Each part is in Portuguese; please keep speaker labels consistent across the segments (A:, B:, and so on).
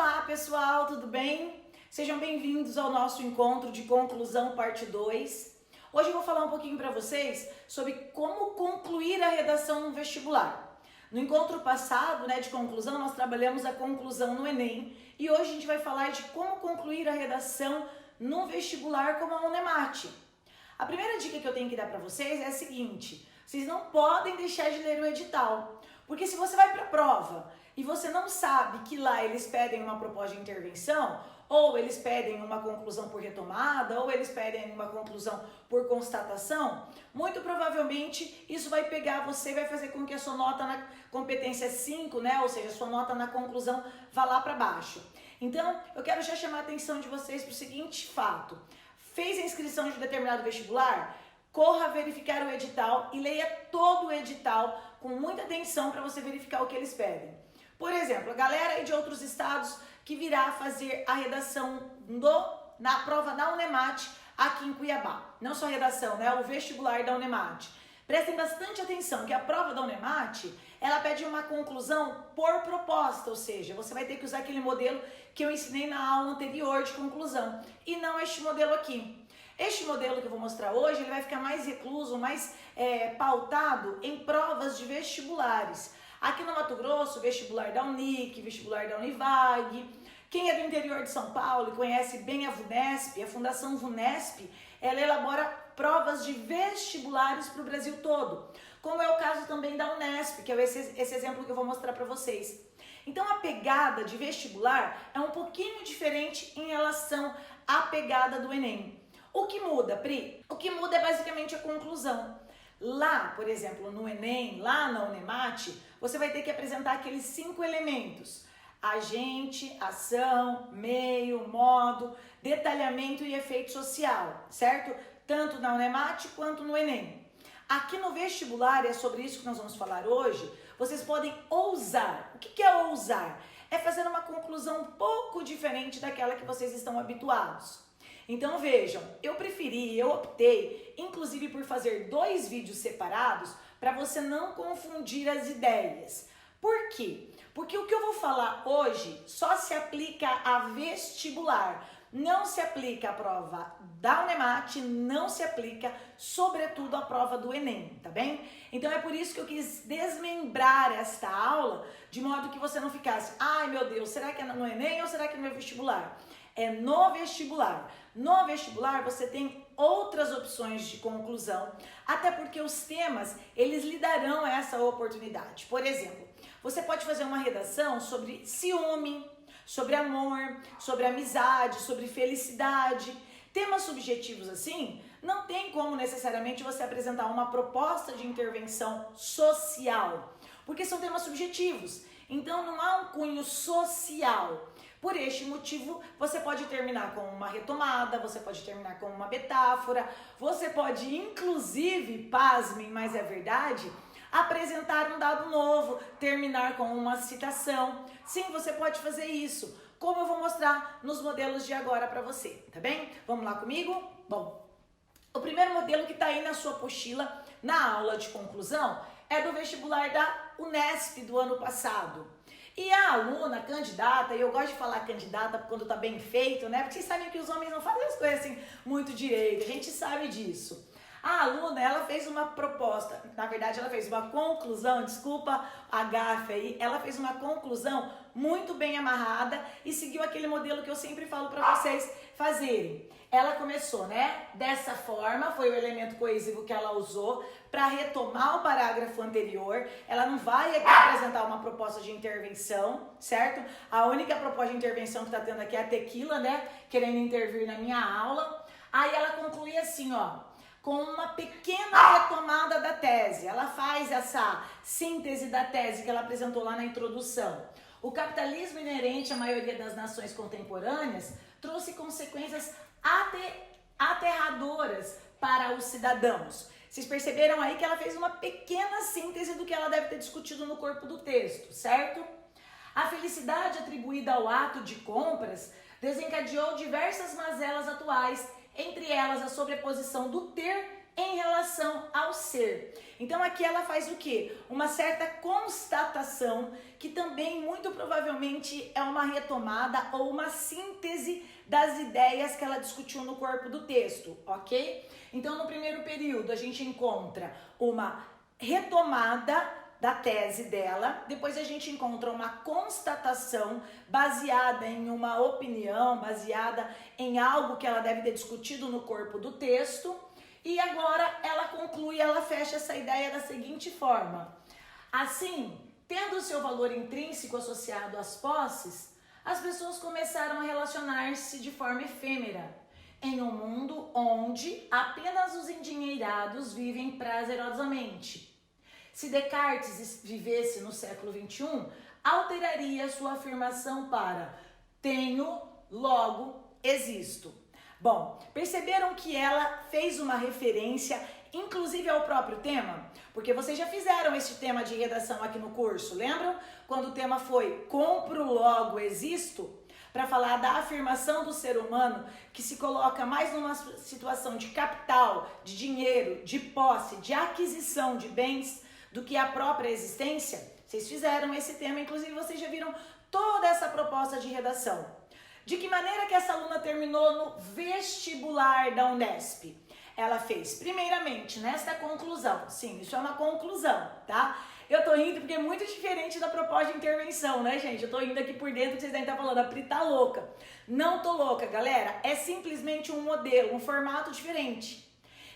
A: Olá pessoal, tudo bem? Sejam bem-vindos ao nosso encontro de conclusão parte 2. Hoje eu vou falar um pouquinho para vocês sobre como concluir a redação no vestibular. No encontro passado, de conclusão, nós trabalhamos a conclusão no Enem e hoje a gente vai falar de como concluir a redação no vestibular como a UNEMAT. A primeira dica que eu tenho que dar para vocês é a seguinte: vocês não podem deixar de ler o edital, porque se você vai para a prova e você não sabe que lá eles pedem uma proposta de intervenção, ou eles pedem uma conclusão por retomada, ou eles pedem uma conclusão por constatação, muito provavelmente isso vai pegar você e vai fazer com que a sua nota na competência 5, ou seja, a sua nota na conclusão vá lá para baixo. Então, eu quero já chamar a atenção de vocês para o seguinte fato: fez a inscrição de um determinado vestibular? Corra verificar o edital e leia todo o edital com muita atenção para você verificar o que eles pedem. Por exemplo, a galera aí de outros estados que virá fazer a redação na prova da UNEMAT aqui em Cuiabá. Não só a redação, o vestibular da UNEMAT. Prestem bastante atenção que a prova da UNEMAT, ela pede uma conclusão por proposta, ou seja, você vai ter que usar aquele modelo que eu ensinei na aula anterior de conclusão, e não este modelo aqui. Este modelo que eu vou mostrar hoje, ele vai ficar mais recluso, mais pautado em provas de vestibulares. Aqui no Mato Grosso, vestibular da Unic, vestibular da Univag. Quem é do interior de São Paulo e conhece bem a VUNESP, a Fundação VUNESP, ela elabora provas de vestibulares para o Brasil todo, como é o caso também da Unesp, que é esse exemplo que eu vou mostrar para vocês. Então a pegada de vestibular é um pouquinho diferente em relação à pegada do Enem. O que muda, Pri? O que muda é basicamente a conclusão. Lá, por exemplo, no Enem, lá na UNEMAT, você vai ter que apresentar aqueles 5 elementos: agente, ação, meio, modo, detalhamento e efeito social, certo? Tanto na UNEMAT quanto no Enem. Aqui no vestibular, e é sobre isso que nós vamos falar hoje, vocês podem ousar. O que é ousar? É fazer uma conclusão um pouco diferente daquela que vocês estão habituados. Então vejam, eu optei, inclusive por fazer 2 vídeos separados para você não confundir as ideias. Por quê? Porque o que eu vou falar hoje só se aplica a vestibular, não se aplica à prova da UNEMAT, não se aplica, sobretudo, à prova do Enem, tá bem? Então é por isso que eu quis desmembrar esta aula, de modo que você não ficasse: ai meu Deus, será que é no Enem ou será que é no meu vestibular? É no vestibular. No vestibular você tem outras opções de conclusão, até porque os temas, eles lhe darão essa oportunidade. Por exemplo, você pode fazer uma redação sobre ciúme, sobre amor, sobre amizade, sobre felicidade. Temas subjetivos assim, não tem como necessariamente você apresentar uma proposta de intervenção social, porque são temas subjetivos. Então não há um cunho social. Por este motivo, você pode terminar com uma retomada, você pode terminar com uma metáfora, você pode inclusive, pasmem, mas é verdade, apresentar um dado novo, terminar com uma citação. Sim, você pode fazer isso, como eu vou mostrar nos modelos de agora para você, tá bem? Vamos lá comigo? Bom, o primeiro modelo que está aí na sua apostila, na aula de conclusão, é do vestibular da Unesp do ano passado. E a aluna, candidata, e eu gosto de falar candidata quando tá bem feito, Porque vocês sabem que os homens não fazem as coisas assim muito direito, a gente sabe disso. A aluna, ela fez uma proposta, na verdade ela fez uma conclusão, desculpa a gafe aí, ela fez uma conclusão muito bem amarrada e seguiu aquele modelo que eu sempre falo para vocês fazerem. Ela começou, dessa forma, foi o elemento coesivo que ela usou para retomar o parágrafo anterior. Ela não vai aqui apresentar uma proposta de intervenção, certo? A única proposta de intervenção que tá tendo aqui é a Tequila, querendo intervir na minha aula. Aí ela conclui assim, com uma pequena retomada da tese. Ela faz essa síntese da tese que ela apresentou lá na introdução. O capitalismo inerente à maioria das nações contemporâneas trouxe consequências aterradoras para os cidadãos. Vocês perceberam aí que ela fez uma pequena síntese do que ela deve ter discutido no corpo do texto, certo? A felicidade atribuída ao ato de compras desencadeou diversas mazelas atuais, entre elas a sobreposição do ter em relação ao ser. Então aqui ela faz o quê? Uma certa constatação que também muito provavelmente é uma retomada ou uma síntese das ideias que ela discutiu no corpo do texto, ok? Então no primeiro período a gente encontra uma retomada da tese dela, depois a gente encontra uma constatação baseada em uma opinião, baseada em algo que ela deve ter discutido no corpo do texto, e agora ela conclui, ela fecha essa ideia da seguinte forma: assim, tendo o seu valor intrínseco associado às posses, as pessoas começaram a relacionar-se de forma efêmera, em um mundo onde apenas os endinheirados vivem prazerosamente. Se Descartes vivesse no século XXI, alteraria sua afirmação para tenho, logo existo. Bom, perceberam que ela fez uma referência, inclusive ao próprio tema? Porque vocês já fizeram esse tema de redação aqui no curso, lembram? Quando o tema foi compro, logo existo? Para falar da afirmação do ser humano que se coloca mais numa situação de capital, de dinheiro, de posse, de aquisição de bens, do que a própria existência. Vocês fizeram esse tema, inclusive vocês já viram toda essa proposta de redação. De que maneira que essa aluna terminou no vestibular da Unesp? Ela fez, primeiramente, nesta conclusão. Sim, isso é uma conclusão, tá? Eu tô indo porque é muito diferente da proposta de intervenção, né, gente? Eu tô indo aqui por dentro que vocês devem estar falando, a Pri tá louca. Não tô louca, galera. É simplesmente um modelo, um formato diferente.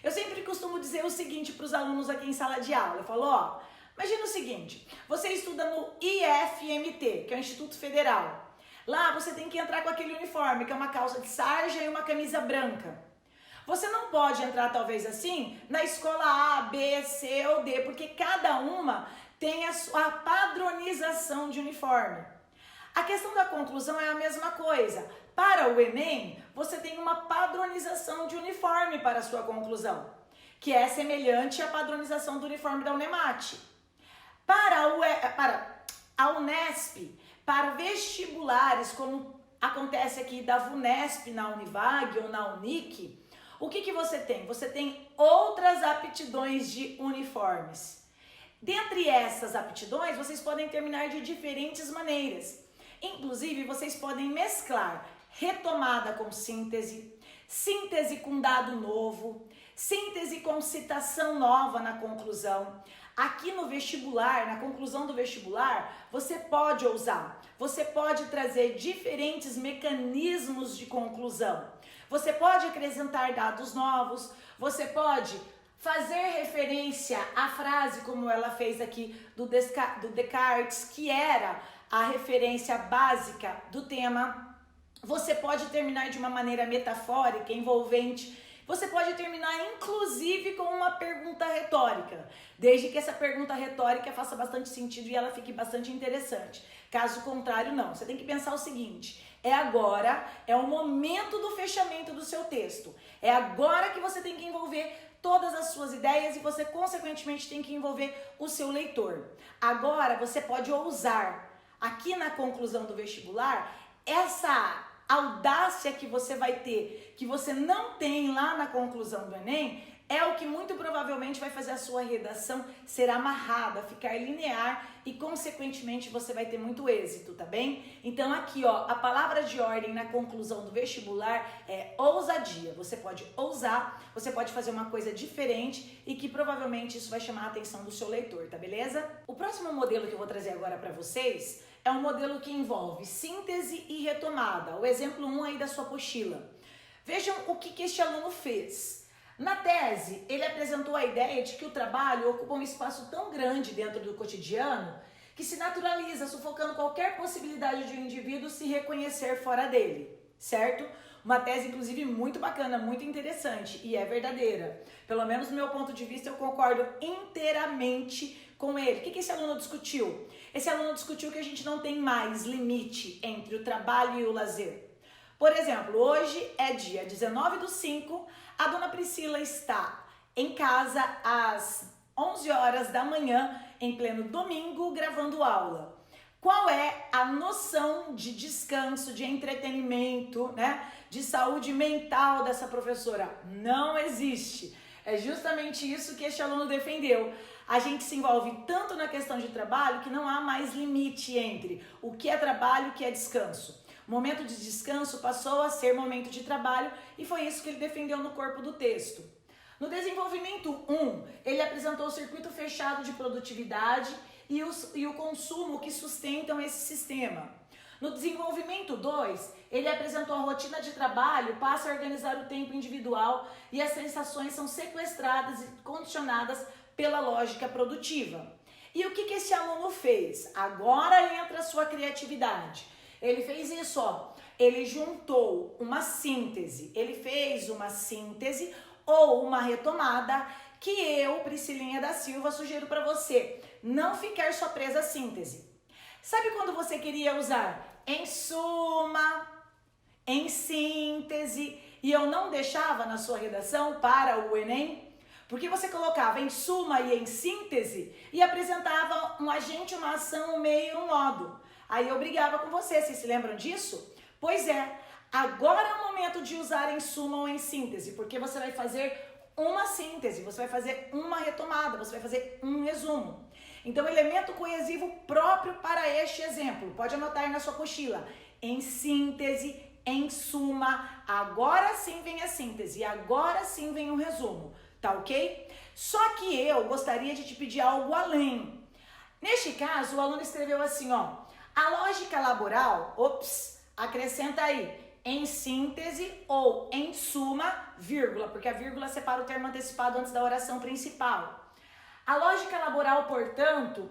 A: Eu sempre costumo dizer o seguinte para os alunos aqui em sala de aula. Eu falo, ó, imagina o seguinte, você estuda no IFMT, que é o Instituto Federal. Lá você tem que entrar com aquele uniforme, que é uma calça de sarja e uma camisa branca. Você não pode entrar, talvez assim, na escola A, B, C ou D, porque cada uma tem a sua padronização de uniforme. A questão da conclusão é a mesma coisa. Para o Enem, você tem uma padronização de uniforme para a sua conclusão, que é semelhante à padronização do uniforme da Unemate. Para a Unesp, para vestibulares, como acontece aqui da VUNESP na Univag ou na Unic, o que você tem? Você tem outras aptidões de uniformes. Dentre essas aptidões, vocês podem terminar de diferentes maneiras. Inclusive, vocês podem mesclar retomada com síntese, síntese com dado novo, síntese com citação nova na conclusão. Aqui no vestibular, na conclusão do vestibular, você pode ousar, você pode trazer diferentes mecanismos de conclusão. Você pode acrescentar dados novos, você pode fazer referência à frase como ela fez aqui do Descartes, que era a referência básica do tema. Você pode terminar de uma maneira metafórica, envolvente. Você pode terminar, inclusive, com uma pergunta retórica, desde que essa pergunta retórica faça bastante sentido e ela fique bastante interessante. Caso contrário, não. Você tem que pensar o seguinte: é agora, é o momento do fechamento do seu texto. É agora que você tem que envolver todas as suas ideias e você, consequentemente, tem que envolver o seu leitor. Agora, você pode ousar. Aqui na conclusão do vestibular, essa audácia que você vai ter, que você não tem lá na conclusão do Enem, é o que muito provavelmente vai fazer a sua redação ser amarrada, ficar linear e, consequentemente, você vai ter muito êxito, tá bem? Então aqui, ó, a palavra de ordem na conclusão do vestibular é ousadia. Você pode ousar, você pode fazer uma coisa diferente e que provavelmente isso vai chamar a atenção do seu leitor, tá beleza? O próximo modelo que eu vou trazer agora para vocês é um modelo que envolve síntese e retomada. O exemplo 1 aí da sua apostila. Vejam o que este aluno fez. Na tese, ele apresentou a ideia de que o trabalho ocupa um espaço tão grande dentro do cotidiano que se naturaliza, sufocando qualquer possibilidade de um indivíduo se reconhecer fora dele, certo? Uma tese, inclusive, muito bacana, muito interessante e é verdadeira. Pelo menos do meu ponto de vista, eu concordo inteiramente com ele. O que esse aluno discutiu? Esse aluno discutiu que a gente não tem mais limite entre o trabalho e o lazer. Por exemplo, hoje é dia 19/5, a dona Priscila está em casa às 11 horas da manhã, em pleno domingo, gravando aula. Qual é a noção de descanso, de entretenimento, né, de saúde mental dessa professora? Não existe. É justamente isso que este aluno defendeu. A gente se envolve tanto na questão de trabalho que não há mais limite entre o que é trabalho e o que é descanso. O momento de descanso passou a ser momento de trabalho e foi isso que ele defendeu no corpo do texto. No desenvolvimento 1, ele apresentou o circuito fechado de produtividade e o consumo que sustentam esse sistema. No desenvolvimento 2, ele apresentou a rotina de trabalho, passa a organizar o tempo individual e as sensações são sequestradas e condicionadas pela lógica produtiva. E o que esse aluno fez? Agora entra a sua criatividade. Ele fez isso, ó. Ele juntou uma síntese. Ele fez uma síntese ou uma retomada que eu, Priscilinha da Silva, sugiro para você não ficar só presa à síntese. Sabe quando você queria usar em suma, em síntese, e eu não deixava na sua redação para o Enem? Porque você colocava em suma e em síntese e apresentava um agente, uma ação, um meio e um modo. Aí eu brigava com você, vocês se lembram disso? Pois é, agora é o momento de usar em suma ou em síntese, porque você vai fazer uma síntese, você vai fazer uma retomada, você vai fazer um resumo. Então, elemento coesivo próprio para este exemplo. Pode anotar aí na sua cochila. Em síntese, em suma, agora sim vem a síntese, agora sim vem o resumo, tá ok? Só que eu gostaria de te pedir algo além. Neste caso, o aluno escreveu assim, ó. A lógica laboral, acrescenta aí, em síntese ou em suma, vírgula, porque a vírgula separa o termo antecipado antes da oração principal. A lógica laboral, portanto,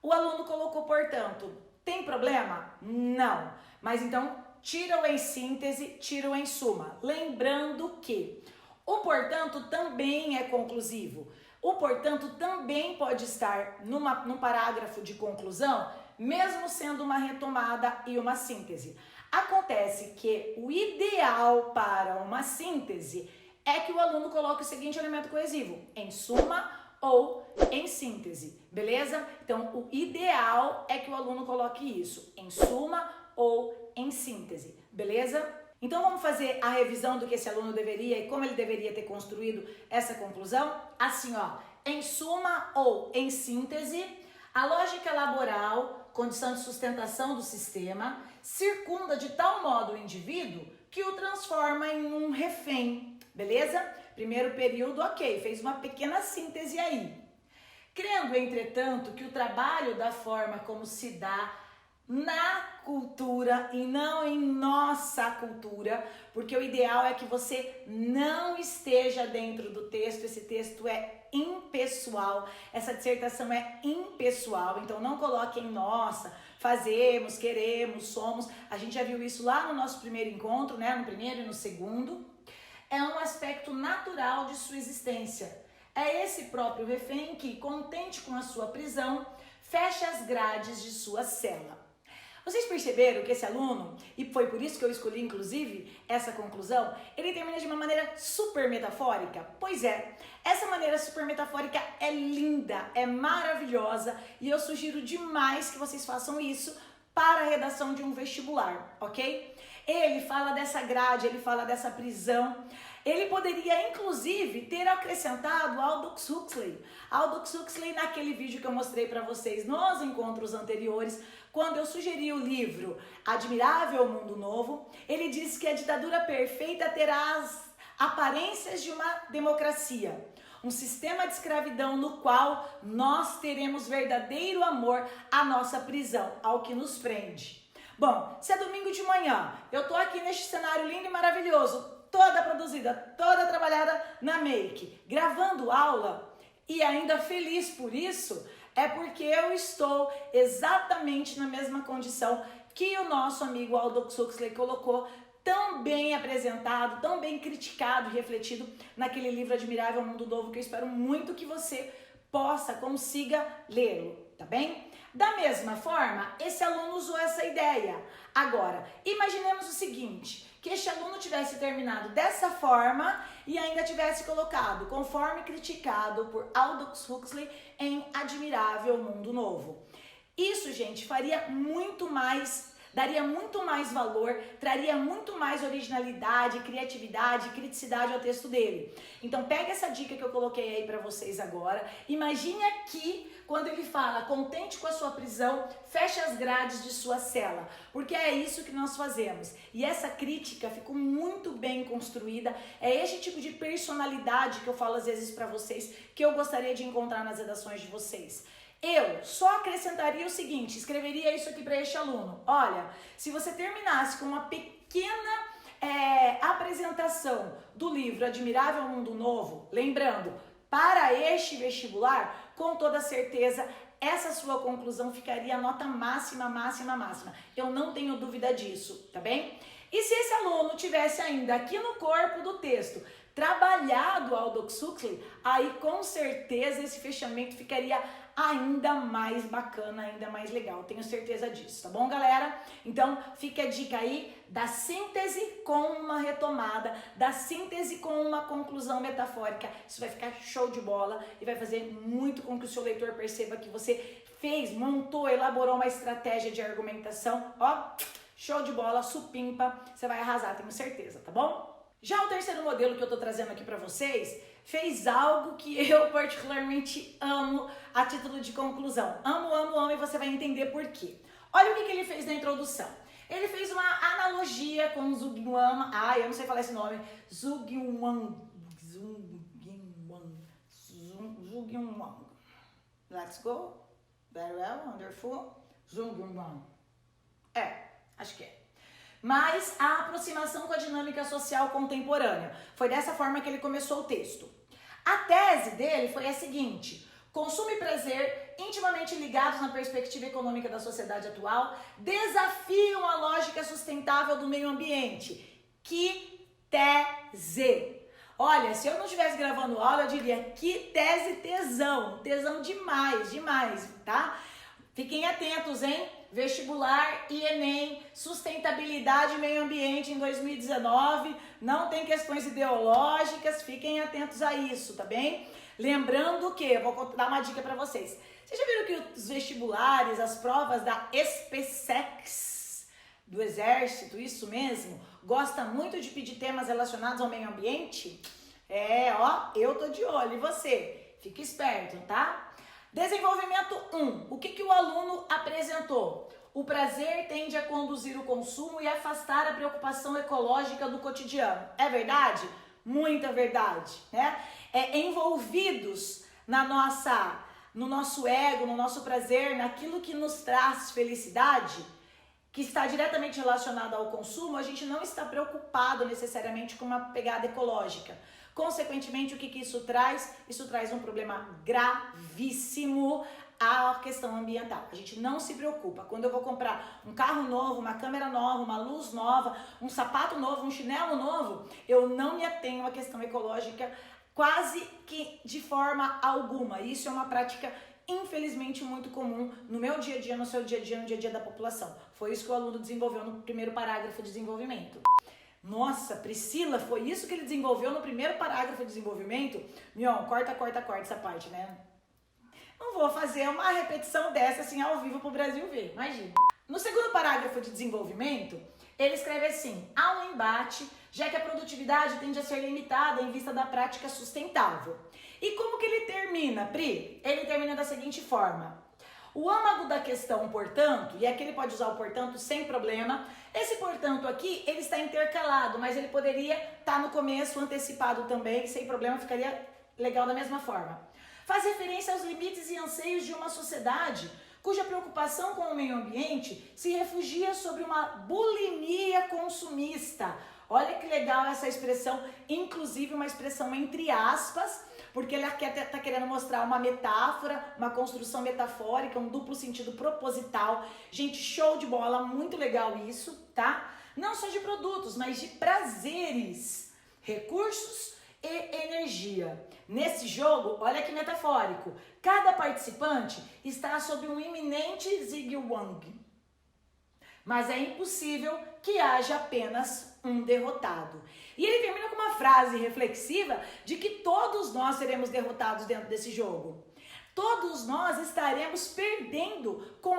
A: o aluno colocou portanto. Tem problema? Não. Mas então, tira o em síntese, tira o em suma. Lembrando que o portanto também é conclusivo. O portanto também pode estar num parágrafo de conclusão, mesmo sendo uma retomada e uma síntese. Acontece que o ideal para uma síntese é que o aluno coloque o seguinte elemento coesivo, em suma ou em síntese, beleza? Então, o ideal é que o aluno coloque isso, em suma ou em síntese, beleza? Então, vamos fazer a revisão do que esse aluno deveria e como ele deveria ter construído essa conclusão? Assim, ó, em suma ou em síntese, a lógica laboral, condição de sustentação do sistema, circunda de tal modo o indivíduo que o transforma em um refém. Beleza? Primeiro período, ok, fez uma pequena síntese aí. Crendo, entretanto, que o trabalho da forma como se dá na cultura e não em nossa cultura, porque o ideal é que você não esteja dentro do texto, esse texto é impessoal, essa dissertação é impessoal, então não coloque em nossa, fazemos, queremos, somos, a gente já viu isso lá no nosso primeiro encontro, né, no primeiro e no segundo. É um aspecto natural de sua existência. É esse próprio refém que, contente com a sua prisão, fecha as grades de sua cela. Vocês perceberam que esse aluno, e foi por isso que eu escolhi inclusive essa conclusão, ele termina de uma maneira super metafórica? Pois é, essa maneira super metafórica é linda, é maravilhosa e eu sugiro demais que vocês façam isso para a redação de um vestibular, ok? Ele fala dessa grade, ele fala dessa prisão. Ele poderia, inclusive, ter acrescentado Aldous Huxley. Aldous Huxley, naquele vídeo que eu mostrei para vocês nos encontros anteriores, quando eu sugeri o livro Admirável Mundo Novo, ele disse que a ditadura perfeita terá as aparências de uma democracia. Um sistema de escravidão no qual nós teremos verdadeiro amor à nossa prisão, ao que nos prende. Bom, se é domingo de manhã, eu tô aqui neste cenário lindo e maravilhoso, toda produzida, toda trabalhada na Make, gravando aula e ainda feliz por isso, é porque eu estou exatamente na mesma condição que o nosso amigo Aldous Huxley colocou, tão bem apresentado, tão bem criticado e refletido naquele livro Admirável Mundo Novo, que eu espero muito que você consiga lê-lo, tá bem? Da mesma forma, esse aluno usou essa ideia. Agora, imaginemos o seguinte, que este aluno tivesse terminado dessa forma e ainda tivesse colocado, conforme criticado por Aldous Huxley, em Admirável Mundo Novo. Isso, gente, faria muito mais daria muito mais valor, traria muito mais originalidade, criatividade, criticidade ao texto dele. Então pega essa dica que eu coloquei aí para vocês agora, imagine aqui quando ele fala, contente com a sua prisão, feche as grades de sua cela, porque é isso que nós fazemos. E essa crítica ficou muito bem construída, é esse tipo de personalidade que eu falo às vezes para vocês, que eu gostaria de encontrar nas redações de vocês. Eu só acrescentaria o seguinte, escreveria isso aqui para este aluno. Olha, se você terminasse com uma pequena apresentação do livro Admirável Mundo Novo, lembrando, para este vestibular, com toda certeza, essa sua conclusão ficaria a nota máxima, máxima, máxima. Eu não tenho dúvida disso, tá bem? E se esse aluno tivesse ainda aqui no corpo do texto trabalhado Aldous Huxley, aí com certeza esse fechamento ficaria ainda mais bacana, ainda mais legal. Tenho certeza disso, tá bom, galera? Então, fica a dica aí da síntese com uma retomada, da síntese com uma conclusão metafórica. Isso vai ficar show de bola e vai fazer muito com que o seu leitor perceba que você fez, montou, elaborou uma estratégia de argumentação. Ó, show de bola, supimpa, você vai arrasar, tenho certeza, tá bom? Já o terceiro modelo que eu tô trazendo aqui pra vocês fez algo que eu particularmente amo a título de conclusão. Amo, amo, amo e você vai entender por quê. Olha o que ele fez na introdução. Ele fez uma analogia com Zhugenwang. Eu não sei falar esse nome. Zhugenwang. Let's go. Very well, wonderful. Zhugenwang. Acho que é. Mas a aproximação com a dinâmica social contemporânea. Foi dessa forma que ele começou o texto. A tese dele foi a seguinte: consumo e prazer, intimamente ligados na perspectiva econômica da sociedade atual, desafiam a lógica sustentável do meio ambiente. Que tese! Olha, se eu não estivesse gravando aula, eu diria que tese tesão. Tesão demais, demais, tá? Fiquem atentos, hein? Vestibular e Enem, sustentabilidade e meio ambiente em 2019, não tem questões ideológicas, fiquem atentos a isso, tá bem? Lembrando que, eu vou dar uma dica pra vocês. Vocês já viram que os vestibulares, as provas da SpaceX, do Exército, isso mesmo, gosta muito de pedir temas relacionados ao meio ambiente? Eu tô de olho, e você? Fique esperto, tá? Desenvolvimento 1. O que o aluno apresentou? O prazer tende a conduzir o consumo e afastar a preocupação ecológica do cotidiano. É verdade? Muita verdade, né? Envolvidos no nosso ego, no nosso prazer, naquilo que nos traz felicidade, que está diretamente relacionado ao consumo, a gente não está preocupado necessariamente com uma pegada ecológica. Consequentemente, o que isso traz? Isso traz um problema gravíssimo à questão ambiental. A gente não se preocupa. Quando eu vou comprar um carro novo, uma câmera nova, uma luz nova, um sapato novo, um chinelo novo, eu não me atenho à questão ecológica quase que de forma alguma. Isso é uma prática infelizmente muito comum no meu dia a dia, no seu dia a dia, no dia a dia da população. Foi isso que o aluno desenvolveu no primeiro parágrafo de desenvolvimento. Nossa, Priscila, foi isso que ele desenvolveu no primeiro parágrafo de desenvolvimento? Mion, corta essa parte, né? Não vou fazer uma repetição dessa assim ao vivo pro Brasil ver, imagina. No segundo parágrafo de desenvolvimento, ele escreve assim: há um embate, já que a produtividade tende a ser limitada em vista da prática sustentável. E como que ele termina, Pri? Ele termina da seguinte forma: o âmago da questão, portanto, e aqui ele pode usar o portanto sem problema. Esse portanto aqui, ele está intercalado, mas ele poderia estar no começo, antecipado também, sem problema, ficaria legal da mesma forma. Faz referência aos limites e anseios de uma sociedade cuja preocupação com o meio ambiente se refugia sobre uma bulimia consumista. Olha que legal essa expressão, inclusive uma expressão entre aspas, porque ele está querendo mostrar uma metáfora, uma construção metafórica, um duplo sentido proposital. Gente, show de bola, muito legal isso, tá? Não só de produtos, mas de prazeres, recursos e energia. Nesse jogo, olha que metafórico, cada participante está sob um iminente Zhugenwang. Mas é impossível que haja apenas um derrotado. E ele termina com uma frase reflexiva de que todos nós seremos derrotados dentro desse jogo. Todos nós estaremos perdendo com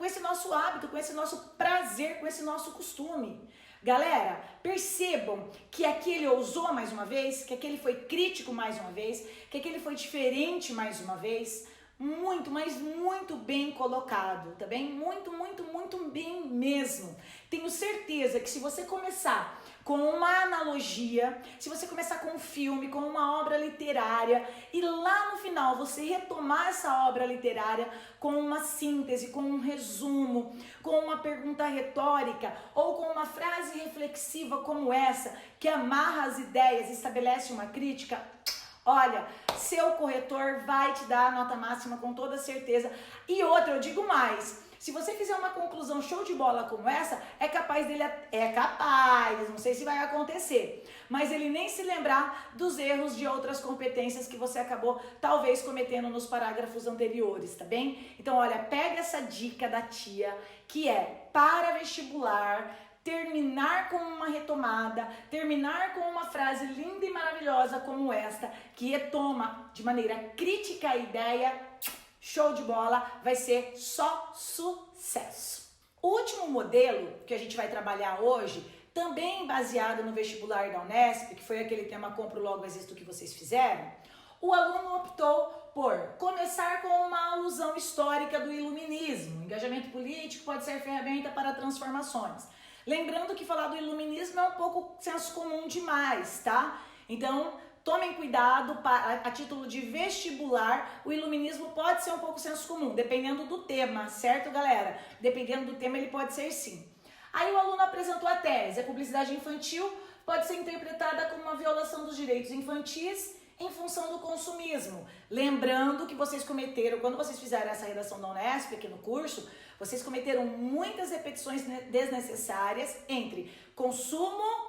A: esse nosso hábito, com esse nosso prazer, com esse nosso costume. Galera, percebam que aqui ele ousou mais uma vez, que aqui ele foi crítico mais uma vez, que aqui ele foi diferente mais uma vez. Muito, mas muito bem colocado, tá bem? Muito, muito, muito bem mesmo. Tenho certeza que se você começar com uma analogia, se você começar com um filme, com uma obra literária e lá no final você retomar essa obra literária com uma síntese, com um resumo, com uma pergunta retórica ou com uma frase reflexiva como essa, que amarra as ideias e estabelece uma crítica, olha, seu corretor vai te dar a nota máxima com toda certeza. E outra, eu digo mais, se você fizer uma conclusão show de bola como essa, é capaz, não sei se vai acontecer, mas ele nem se lembrar dos erros de outras competências que você acabou talvez cometendo nos parágrafos anteriores, tá bem? Então, olha, pega essa dica da tia, que é para vestibular, terminar com uma retomada, terminar com uma frase linda e maravilhosa como esta, que retoma de maneira crítica a ideia, show de bola, vai ser só sucesso. O último modelo que a gente vai trabalhar hoje, também baseado no vestibular da Unesp, que foi aquele tema Compro Logo Existo que vocês fizeram, o aluno optou por começar com uma alusão histórica do iluminismo. Engajamento político pode ser ferramenta para transformações. Lembrando que falar do iluminismo é um pouco senso comum demais, tá? Então, tomem cuidado, a título de vestibular, o iluminismo pode ser um pouco senso comum, dependendo do tema, certo, galera? Dependendo do tema, ele pode ser sim. Aí o aluno apresentou a tese, a publicidade infantil pode ser interpretada como uma violação dos direitos infantis em função do consumismo. Lembrando que vocês cometeram, quando vocês fizeram essa redação da Unesp aqui no curso, vocês cometeram muitas repetições desnecessárias entre consumo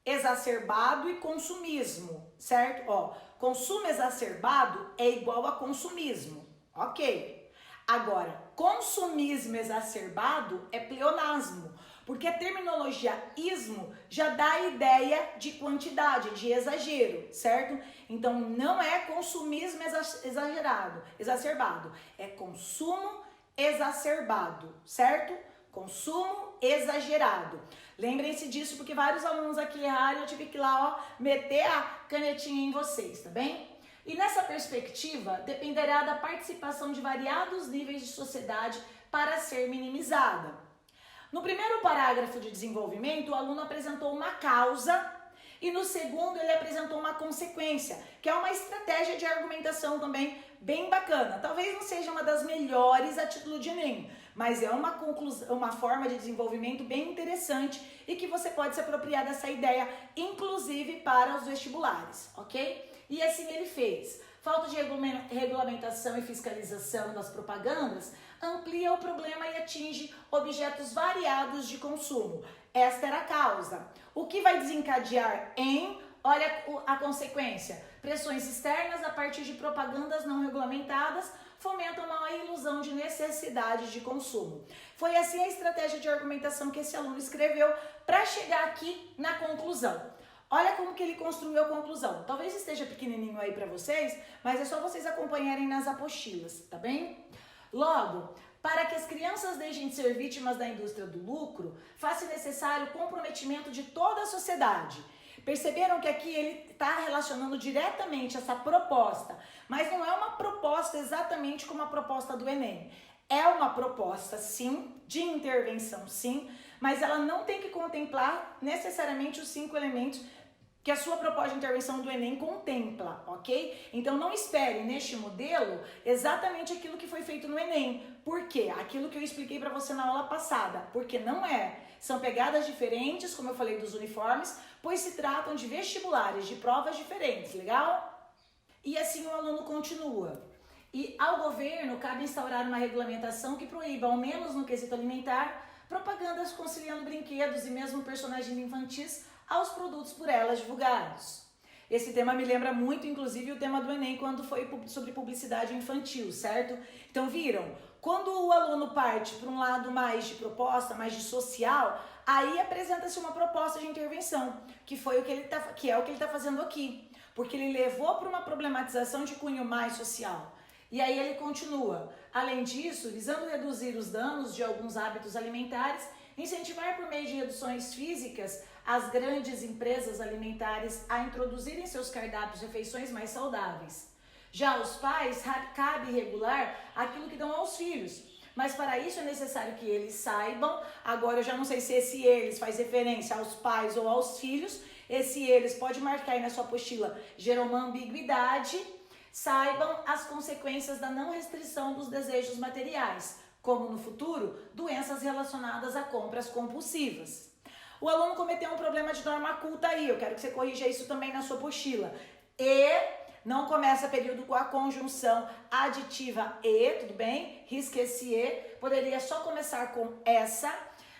A: exacerbado e consumismo, certo? Ó, consumo exacerbado é igual a consumismo, ok. Agora, consumismo exacerbado é pleonasmo, porque a terminologia ismo já dá a ideia de quantidade, de exagero, certo? Então, não é consumismo exacerbado, é consumo exacerbado, certo? Consumo exagerado. Lembrem-se disso, porque vários alunos aqui erraram e eu tive que ir lá, ó, meter a canetinha em vocês, tá bem? E nessa perspectiva, dependerá da participação de variados níveis de sociedade para ser minimizada. No primeiro parágrafo de desenvolvimento, o aluno apresentou uma causa e no segundo ele apresentou uma consequência, que é uma estratégia de argumentação também bem bacana. Talvez não seja uma das melhores a título de Enem, mas é uma forma de desenvolvimento bem interessante e que você pode se apropriar dessa ideia, inclusive para os vestibulares, ok? E assim ele fez. Falta de regulamentação e fiscalização das propagandas amplia o problema e atinge objetos variados de consumo. Esta era a causa. O que vai desencadear em, olha a consequência, pressões externas a partir de propagandas não regulamentadas fomentam uma ilusão de necessidade de consumo. Foi assim a estratégia de argumentação que esse aluno escreveu para chegar aqui na conclusão. Olha como que ele construiu a conclusão. Talvez esteja pequenininho aí para vocês, mas é só vocês acompanharem nas apostilas, tá bem? Logo, para que as crianças deixem de ser vítimas da indústria do lucro, faz-se necessário o comprometimento de toda a sociedade. Perceberam que aqui ele está relacionando diretamente essa proposta, mas não é uma proposta exatamente como a proposta do Enem. É uma proposta, sim, de intervenção, sim, mas ela não tem que contemplar necessariamente os 5 elementos que a sua proposta de intervenção do Enem contempla, ok? Então não espere neste modelo exatamente aquilo que foi feito no Enem. Por quê? Aquilo que eu expliquei para você na aula passada, porque não é. São pegadas diferentes, como eu falei dos uniformes, pois se tratam de vestibulares, de provas diferentes, legal? E assim o aluno continua. E ao governo cabe instaurar uma regulamentação que proíba, ao menos no quesito alimentar, propagandas conciliando brinquedos e mesmo personagens infantis aos produtos por elas divulgados. Esse tema me lembra muito, inclusive, o tema do Enem, quando foi sobre publicidade infantil, certo? Então, viram? Quando o aluno parte para um lado mais de proposta, mais de social, aí apresenta-se uma proposta de intervenção, que é o que ele está fazendo aqui, porque ele levou para uma problematização de cunho mais social. E aí ele continua. Além disso, visando reduzir os danos de alguns hábitos alimentares, incentivar por meio de reduções físicas as grandes empresas alimentares a introduzirem seus cardápios refeições mais saudáveis. Já os pais, cabe regular aquilo que dão aos filhos. Mas para isso é necessário que eles saibam, agora eu já não sei se esse eles faz referência aos pais ou aos filhos, esse eles pode marcar aí na sua apostila, gerou uma ambiguidade, saibam as consequências da não restrição dos desejos materiais, como no futuro, doenças relacionadas a compras compulsivas. O aluno cometeu um problema de norma culta aí, eu quero que você corrija isso também na sua apostila. Não começa período com a conjunção aditiva e, tudo bem? Risca esse e, poderia só começar com essa.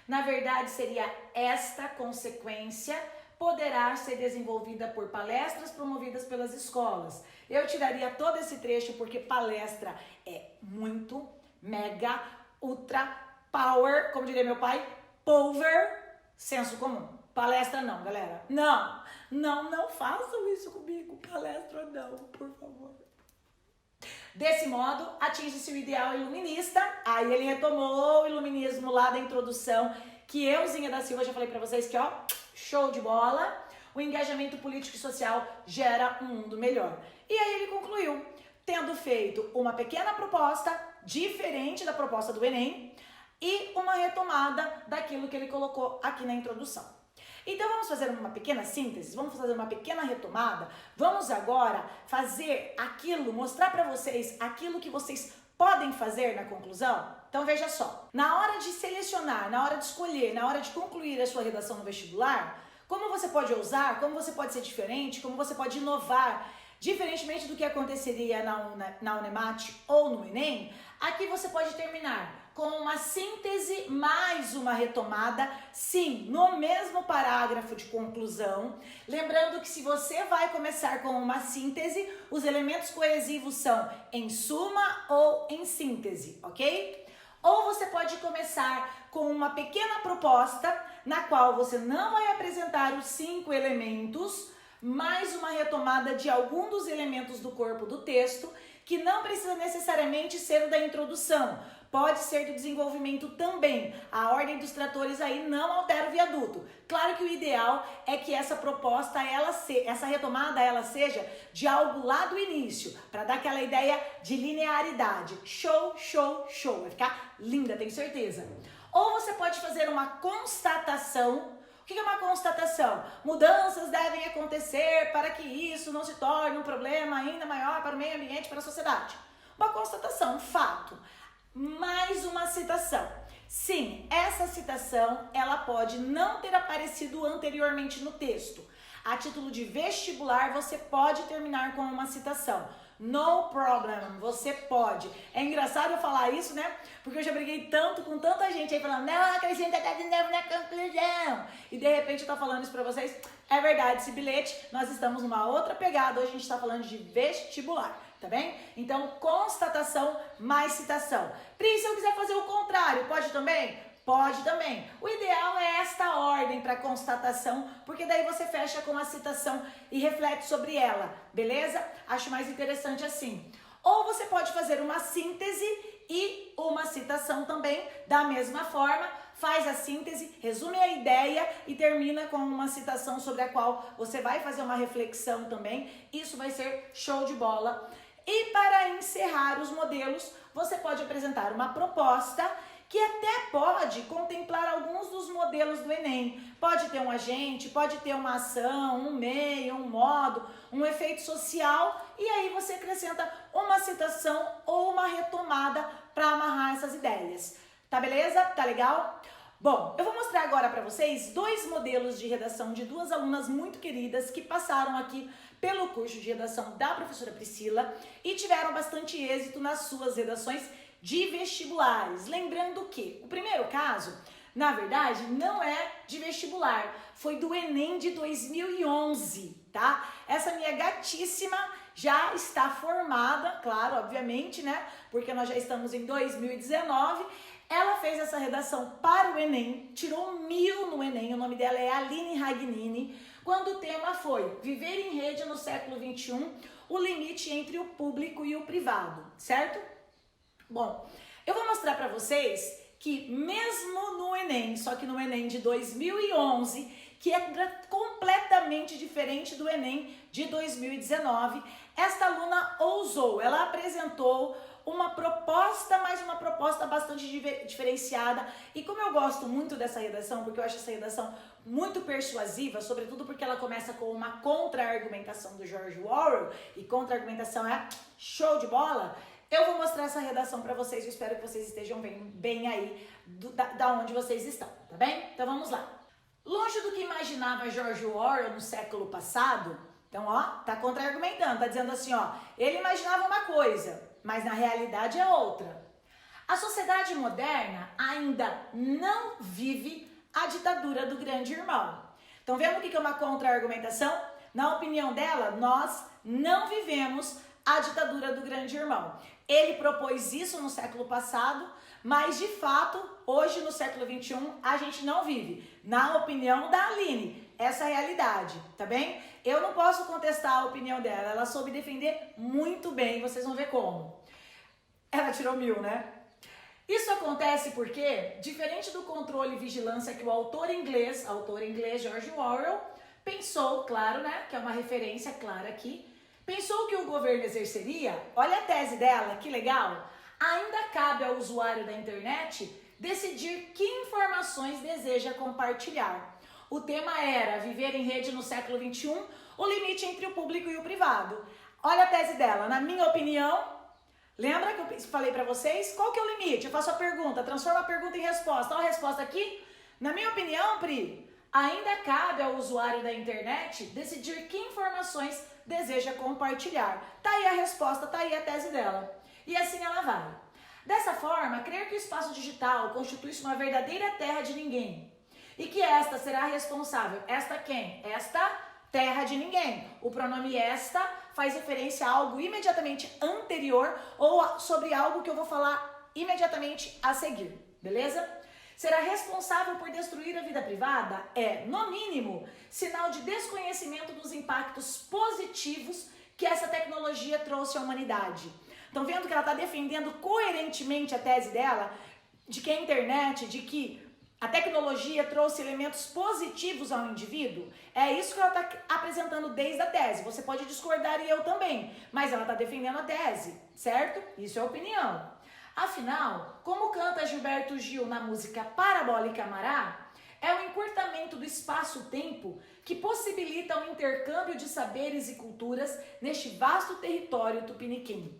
A: Na verdade, seria esta consequência poderá ser desenvolvida por palestras promovidas pelas escolas. Eu tiraria todo esse trecho porque palestra é muito, mega, ultra, power, como diria meu pai, power, senso comum. Palestra não, galera. Não façam isso comigo. Palestra não, por favor. Desse modo, atinge-se o ideal iluminista. Aí ele retomou o iluminismo lá da introdução, que eu, Zinha da Silva, já falei pra vocês que, ó, show de bola. O engajamento político e social gera um mundo melhor. E aí ele concluiu, tendo feito uma pequena proposta, diferente da proposta do Enem, e uma retomada daquilo que ele colocou aqui na introdução. Então vamos fazer uma pequena síntese, vamos fazer uma pequena retomada, vamos agora fazer aquilo, mostrar para vocês aquilo que vocês podem fazer na conclusão. Então veja só, na hora de selecionar, na hora de escolher, na hora de concluir a sua redação no vestibular, como você pode ousar, como você pode ser diferente, como você pode inovar, diferentemente do que aconteceria na Unemat ou no Enem, aqui você pode terminar com uma síntese mais uma retomada, sim, no mesmo parágrafo de conclusão. Lembrando que se você vai começar com uma síntese, os elementos coesivos são em suma ou em síntese, ok? Ou você pode começar com uma pequena proposta, na qual você não vai apresentar os 5 elementos, mais uma retomada de algum dos elementos do corpo do texto, que não precisa necessariamente ser o da introdução, pode ser do desenvolvimento também. A ordem dos tratores aí não altera o viaduto. Claro que o ideal é que essa proposta, essa retomada, ela seja de algo lá do início, para dar aquela ideia de linearidade. Show, show, show. Vai ficar linda, tenho certeza. Ou você pode fazer uma constatação. O que é uma constatação? Mudanças devem acontecer para que isso não se torne um problema ainda maior para o meio ambiente e para a sociedade. Uma constatação, um fato. Mais uma citação. Sim, essa citação ela pode não ter aparecido anteriormente no texto. A título de vestibular, você pode terminar com uma citação. No problem, você pode. É engraçado eu falar isso, né? Porque eu já briguei tanto com tanta gente aí falando, não, acrescenta de novo na conclusão. E de repente eu tô falando isso pra vocês. É verdade, esse bilhete, nós estamos numa outra pegada. Hoje a gente tá falando de vestibular, tá bem? Então, constatação mais citação. Pri, se eu quiser fazer o contrário, pode também? Pode também. O ideal é esta ordem para constatação, porque daí você fecha com a citação e reflete sobre ela, beleza? Acho mais interessante assim. Ou você pode fazer uma síntese e uma citação também, da mesma forma, faz a síntese, resume a ideia e termina com uma citação sobre a qual você vai fazer uma reflexão também. Isso vai ser show de bola. E para encerrar os modelos, você pode apresentar uma proposta que até pode contemplar alguns dos modelos do Enem. Pode ter um agente, pode ter uma ação, um meio, um modo, um efeito social, e aí você acrescenta uma citação ou uma retomada para amarrar essas ideias. Tá beleza? Tá legal? Bom, eu vou mostrar agora para vocês 2 modelos de redação de 2 alunas muito queridas que passaram aqui pelo curso de redação da professora Priscila e tiveram bastante êxito nas suas redações de vestibulares. Lembrando que o primeiro caso, na verdade, não é de vestibular, foi do Enem de 2011, tá? Essa minha gatíssima já está formada, claro, obviamente, né? Porque nós já estamos em 2019. Ela fez essa redação para o Enem, tirou 1000 no Enem, o nome dela é Aline Ragnini, quando o tema foi Viver em Rede no século XXI, o limite entre o público e o privado, certo? Bom, eu vou mostrar para vocês que mesmo no Enem, só que no Enem de 2011, que é completamente diferente do Enem de 2019, esta aluna ousou, ela apresentou uma proposta, mas uma proposta bastante diferenciada. E como eu gosto muito dessa redação, porque eu acho essa redação muito persuasiva, sobretudo porque ela começa com uma contra-argumentação do George Orwell, e contra-argumentação é show de bola, eu vou mostrar essa redação para vocês. Eu espero que vocês estejam bem aí da onde vocês estão, tá bem? Então vamos lá. Longe do que imaginava George Orwell no século passado, então ó, tá contra-argumentando, tá dizendo assim, ó, ele imaginava uma coisa, mas na realidade é outra. A sociedade moderna ainda não vive a ditadura do grande irmão. Estão vendo o que é uma contra-argumentação? Na opinião dela, nós não vivemos a ditadura do grande irmão. Ele propôs isso no século passado, mas de fato, hoje no século XXI, a gente não vive. Na opinião da Aline, essa é a realidade, tá bem? Eu não posso contestar a opinião dela, ela soube defender muito bem, vocês vão ver como. Ela tirou 1000, né? Isso acontece porque, diferente do controle e vigilância que o autor inglês George Orwell, pensou, claro, né, que é uma referência clara aqui, pensou que o governo exerceria, olha a tese dela, que legal, ainda cabe ao usuário da internet decidir que informações deseja compartilhar. O tema era viver em rede no século XXI, o limite entre o público e o privado. Olha a tese dela, na minha opinião, lembra que eu falei para vocês? Qual que é o limite? Eu faço a pergunta, transformo a pergunta em resposta. Olha a resposta aqui. Na minha opinião, Pri, ainda cabe ao usuário da internet decidir que informações deseja compartilhar. Tá aí a resposta, tá aí a tese dela. E assim ela vai. Dessa forma, crer que o espaço digital constitui-se uma verdadeira terra de ninguém e que esta será responsável. Esta quem? Esta terra de ninguém. O pronome esta faz referência a algo imediatamente anterior ou sobre algo que eu vou falar imediatamente a seguir, beleza? Será responsável por destruir a vida privada é, no mínimo, sinal de desconhecimento dos impactos positivos que essa tecnologia trouxe à humanidade. Estão vendo que ela está defendendo coerentemente a tese dela de que a internet, de que a tecnologia trouxe elementos positivos ao indivíduo? É isso que ela está apresentando desde a tese. Você pode discordar e eu também, mas ela está defendendo a tese, certo? Isso é opinião. Afinal, como canta Gilberto Gil na música Parabólica Amará, é o encurtamento do espaço-tempo que possibilita o intercâmbio de saberes e culturas neste vasto território tupiniquim.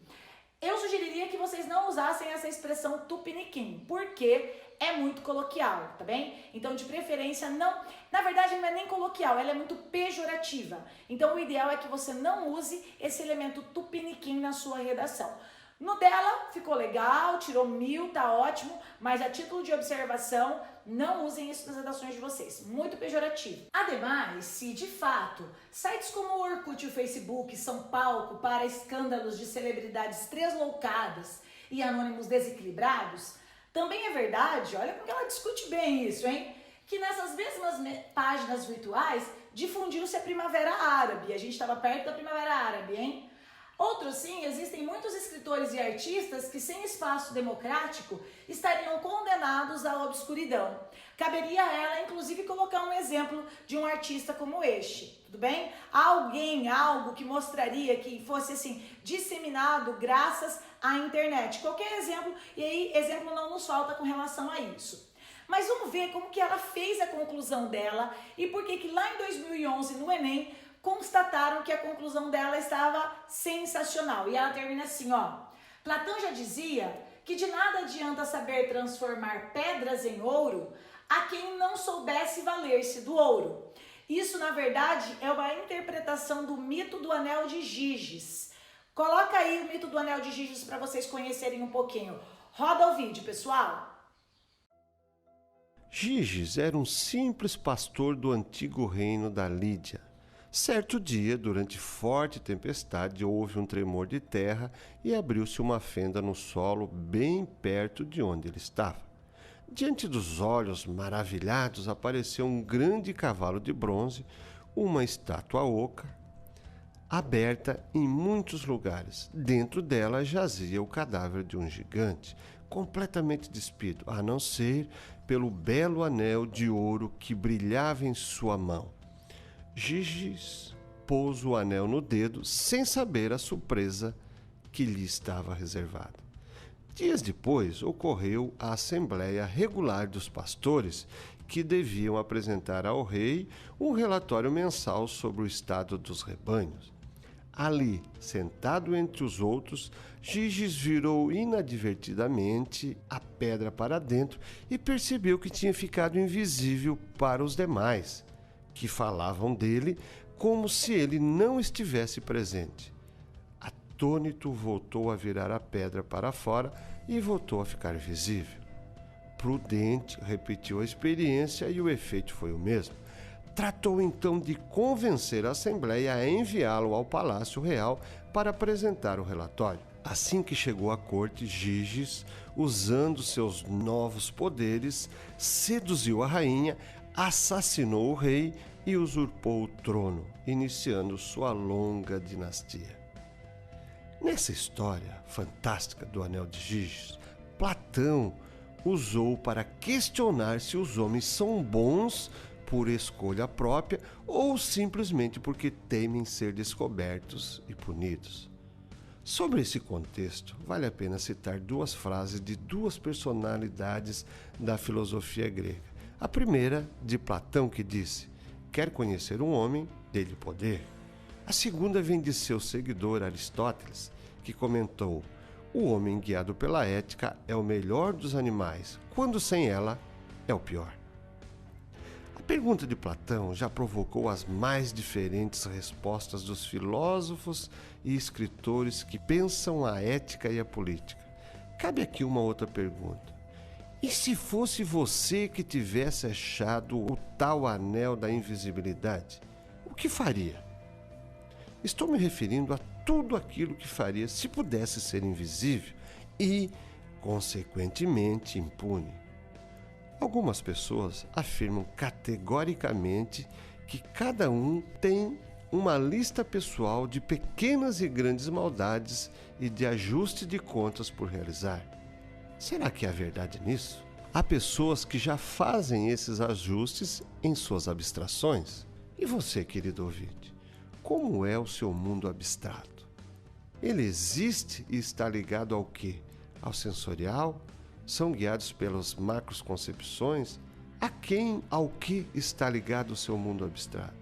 A: Eu sugeriria que vocês não usassem essa expressão tupiniquim, porque é muito coloquial, tá bem? Então, de preferência, não... Na verdade, não é nem coloquial, ela é muito pejorativa. Então, o ideal é que você não use esse elemento tupiniquim na sua redação. No dela, ficou legal, tirou 1000, tá ótimo, mas a título de observação, não usem isso nas redações de vocês. Muito pejorativo. Ademais, se de fato, sites como o Orkut e o Facebook são palco para escândalos de celebridades tresloucadas e anônimos desequilibrados, também é verdade, olha como ela discute bem isso, hein? Que nessas mesmas páginas virtuais difundiu-se a Primavera Árabe. A gente estava perto da Primavera Árabe, hein? Outros sim, existem muitos escritores e artistas que sem espaço democrático estariam condenados à obscuridão. Caberia a ela, inclusive, colocar um exemplo de um artista como este, tudo bem? Algo que mostraria que fosse assim, disseminado graças à internet. Qualquer exemplo, e aí exemplo não nos falta com relação a isso. Mas vamos ver como que ela fez a conclusão dela e por que lá em 2011, no Enem, constataram que a conclusão dela estava sensacional. E ela termina assim, ó. Platão já dizia que de nada adianta saber transformar pedras em ouro a quem não soubesse valer-se do ouro. Isso, na verdade, é uma interpretação do mito do Anel de Giges. Coloca aí o mito do Anel de Giges para vocês conhecerem um pouquinho. Roda o vídeo, pessoal.
B: Giges era um simples pastor do antigo reino da Lídia. Certo dia, durante forte tempestade, houve um tremor de terra e abriu-se uma fenda no solo bem perto de onde ele estava. Diante dos olhos maravilhados apareceu um grande cavalo de bronze, uma estátua oca aberta em muitos lugares. Dentro dela jazia o cadáver de um gigante, completamente despido, a não ser pelo belo anel de ouro que brilhava em sua mão. Giges pôs o anel no dedo, sem saber a surpresa que lhe estava reservada. Dias depois, ocorreu a Assembleia Regular dos Pastores, que deviam apresentar ao rei um relatório mensal sobre o estado dos rebanhos. Ali, sentado entre os outros, Giges virou inadvertidamente a pedra para dentro e percebeu que tinha ficado invisível para os demais, que falavam dele como se ele não estivesse presente. Atônito, voltou a virar a pedra para fora e voltou a ficar visível. Prudente, repetiu a experiência e o efeito foi o mesmo. Tratou então de convencer a Assembleia a enviá-lo ao Palácio Real para apresentar o relatório. Assim que chegou à corte, Giges, usando seus novos poderes, seduziu a rainha, assassinou o rei e usurpou o trono, iniciando sua longa dinastia. Nessa história fantástica do Anel de Giges, Platão usou para questionar se os homens são bons por escolha própria ou simplesmente porque temem ser descobertos e punidos. Sobre esse contexto, vale a pena citar duas frases de duas personalidades da filosofia grega. A primeira, de Platão, que disse: "Quer conhecer um homem, dê-lhe poder." A segunda vem de seu seguidor Aristóteles, que comentou: "O homem guiado pela ética é o melhor dos animais, quando sem ela é o pior." A pergunta de Platão já provocou as mais diferentes respostas dos filósofos e escritores que pensam a ética e a política. Cabe aqui uma outra pergunta. E se fosse você que tivesse achado o tal anel da invisibilidade, o que faria? Estou me referindo a tudo aquilo que faria se pudesse ser invisível e, consequentemente, impune. Algumas pessoas afirmam categoricamente que cada um tem uma lista pessoal de pequenas e grandes maldades e de ajuste de contas por realizar. Será que há verdade nisso? Há pessoas que já fazem esses ajustes em suas abstrações. E você, querido ouvinte, como é o seu mundo abstrato? Ele existe e está ligado ao quê? Ao sensorial? São guiados pelas macroconcepções? A quem, ao que está ligado o seu mundo abstrato?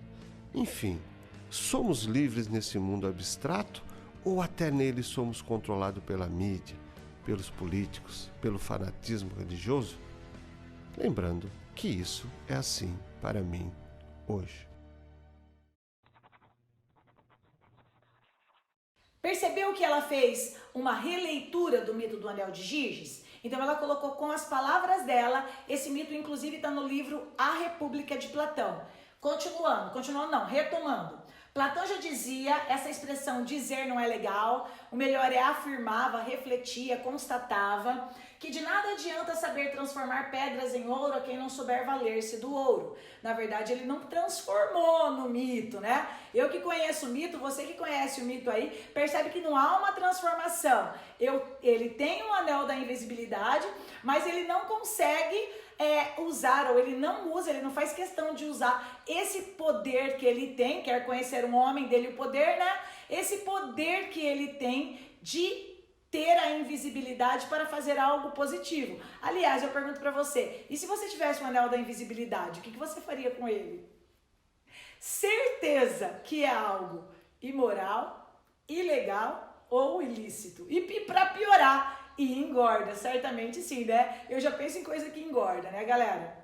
B: Enfim, somos livres nesse mundo abstrato ou até nele somos controlados pela mídia, pelos políticos, pelo fanatismo religioso? Lembrando que isso é assim para mim hoje.
A: Percebeu que ela fez uma releitura do mito do Anel de Giges? Então ela colocou com as palavras dela, esse mito inclusive está no livro A República de Platão. Retomando. Platão já dizia, essa expressão dizer não é legal, o melhor é afirmava, refletia, constatava, que de nada adianta saber transformar pedras em ouro a quem não souber valer-se do ouro. Na verdade, ele não transformou no mito, né? Eu que conheço o mito, você que conhece o mito aí, percebe que não há uma transformação. Ele tem um anel da invisibilidade, mas ele não consegue usar, ou ele não usa, ele não faz questão de usar esse poder que ele tem, quer conhecer um homem, dele o poder, né? Esse poder que ele tem de ter a invisibilidade para fazer algo positivo. Aliás, eu pergunto para você, e se você tivesse um anel da invisibilidade, o que você faria com ele? Certeza que é algo imoral, ilegal ou ilícito. E para piorar, e engorda, certamente sim, né? Eu já penso em coisa que engorda, né, galera?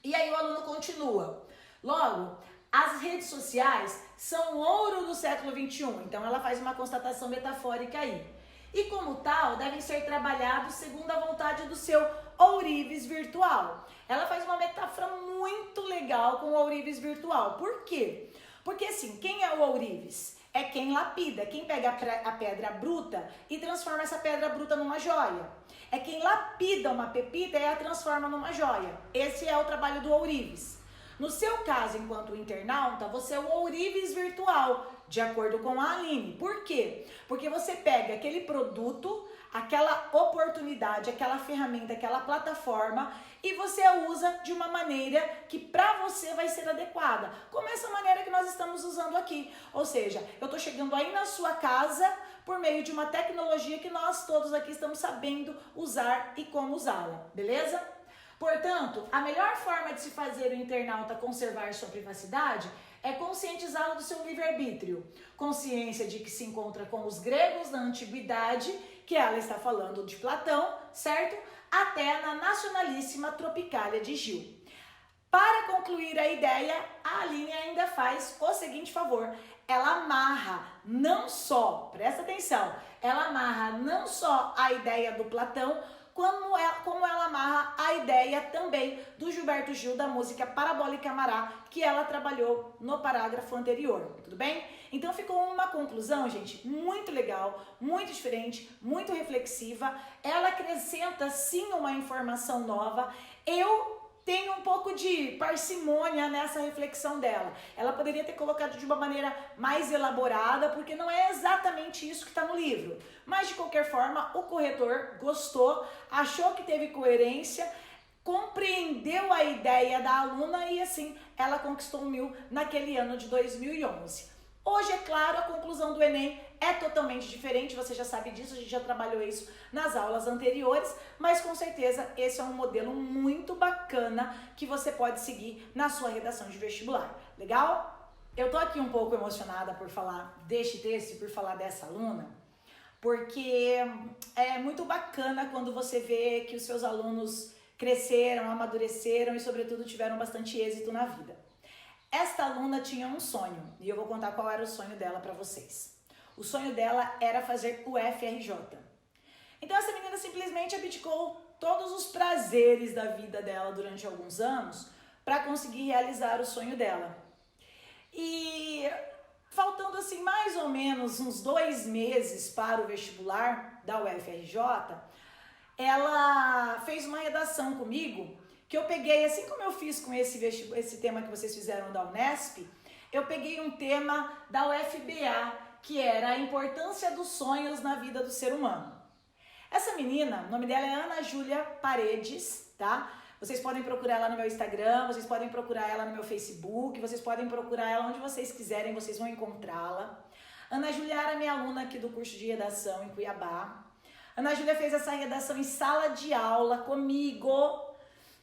A: E aí o aluno continua. Logo, as redes sociais são ouro do século XXI. Então ela faz uma constatação metafórica aí. E como tal, devem ser trabalhados segundo a vontade do seu ourives virtual. Ela faz uma metáfora muito legal com o ourives virtual. Por quê? Porque assim, quem é o ourives? É quem lapida, quem pega a pedra bruta e transforma essa pedra bruta numa joia. É quem lapida uma pepita e a transforma numa joia. Esse é o trabalho do ourives. No seu caso, enquanto internauta, você é o ourives virtual, de acordo com a Aline. Por quê? Porque você pega aquele produto, aquela oportunidade, aquela ferramenta, aquela plataforma e você a usa de uma maneira que para você vai ser adequada. Como essa maneira que nós estamos usando aqui. Ou seja, eu estou chegando aí na sua casa por meio de uma tecnologia que nós todos aqui estamos sabendo usar e como usá-la, beleza? Portanto, a melhor forma de se fazer o internauta conservar sua privacidade é conscientizá-lo do seu livre-arbítrio. Consciência de que se encontra com os gregos na antiguidade, que ela está falando de Platão, certo? Até na nacionalíssima Tropicália de Gil. Para concluir a ideia, a Aline ainda faz o seguinte favor. Ela amarra não só, presta atenção, ela amarra não só a ideia do Platão, como ela amarra a ideia também do Gilberto Gil da música Parabólica Amará, que ela trabalhou no parágrafo anterior, tudo bem? Então ficou uma conclusão, gente, muito legal, muito diferente, muito reflexiva. Ela acrescenta sim uma informação nova. Eu tenho um pouco de parcimônia nessa reflexão dela. Ela poderia ter colocado de uma maneira mais elaborada, porque não é exatamente isso que está no livro. Mas, de qualquer forma, o corretor gostou, achou que teve coerência, compreendeu a ideia da aluna e, assim, ela conquistou 1000 naquele ano de 2011. Hoje, é claro, a conclusão do Enem é totalmente diferente, você já sabe disso, a gente já trabalhou isso nas aulas anteriores, mas com certeza esse é um modelo muito bacana que você pode seguir na sua redação de vestibular. Legal? Eu tô aqui um pouco emocionada por falar deste texto, por falar dessa aluna, porque é muito bacana quando você vê que os seus alunos cresceram, amadureceram e, sobretudo, tiveram bastante êxito na vida. Esta aluna tinha um sonho, e eu vou contar qual era o sonho dela para vocês. O sonho dela era fazer o FRJ. Então essa menina simplesmente abdicou todos os prazeres da vida dela durante alguns anos para conseguir realizar o sonho dela. E faltando assim mais ou menos uns 2 meses para o vestibular da UFRJ, ela fez uma redação comigo que eu peguei, assim como eu fiz com esse tema que vocês fizeram da Unesp, eu peguei um tema da UFBA, que era a importância dos sonhos na vida do ser humano. Essa menina, o nome dela é Ana Júlia Paredes, tá? Vocês podem procurar ela no meu Instagram, vocês podem procurar ela no meu Facebook, vocês podem procurar ela onde vocês quiserem, vocês vão encontrá-la. Ana Júlia era minha aluna aqui do curso de redação em Cuiabá. Ana Júlia fez essa redação em sala de aula comigo.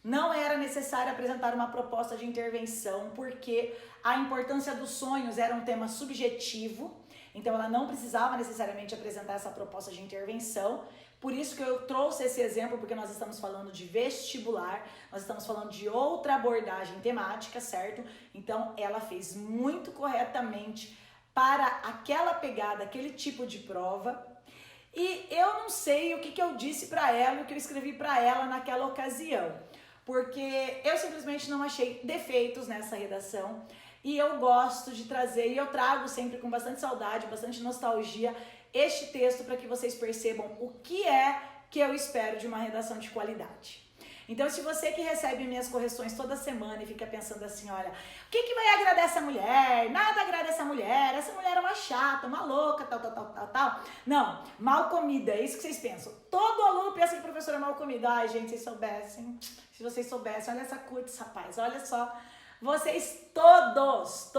A: Não era necessário apresentar uma proposta de intervenção, porque a importância dos sonhos era um tema subjetivo, então ela não precisava necessariamente apresentar essa proposta de intervenção. Por isso que eu trouxe esse exemplo, porque nós estamos falando de vestibular, nós estamos falando de outra abordagem temática, certo? Então ela fez muito corretamente para aquela pegada, aquele tipo de prova. E eu não sei o que eu disse para ela, o que eu escrevi para ela naquela ocasião, porque eu simplesmente não achei defeitos nessa redação e eu gosto de trazer, e eu trago sempre com bastante saudade, bastante nostalgia, este texto para que vocês percebam o que é que eu espero de uma redação de qualidade. Então, se você que recebe minhas correções toda semana e fica pensando assim, olha, o que vai agradar essa mulher? Nada agrada essa mulher é uma chata, uma louca, tal. Não, mal comida, é isso que vocês pensam. Todo aluno pensa que professor é mal comida. Ai, gente, vocês soubessem, se vocês soubessem, olha essa cutis, rapaz, olha só. Vocês todos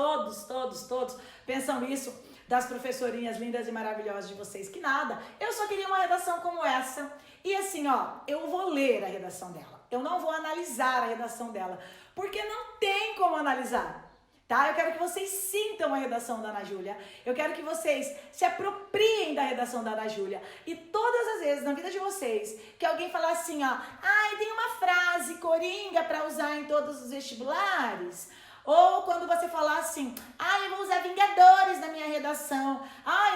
A: pensam isso das professorinhas lindas e maravilhosas de vocês, que nada. Eu só queria uma redação como essa. E assim, ó, eu vou ler a redação dela. Eu não vou analisar a redação dela, porque não tem como analisar, tá? Eu quero que vocês sintam a redação da Ana Júlia. Eu quero que vocês se apropriem da redação da Ana Júlia. E todas as vezes na vida de vocês que alguém falar assim, ó, ai, tem uma frase coringa para usar em todos os vestibulares. Ou quando você falar assim, eu vou usar Vingadores na minha redação,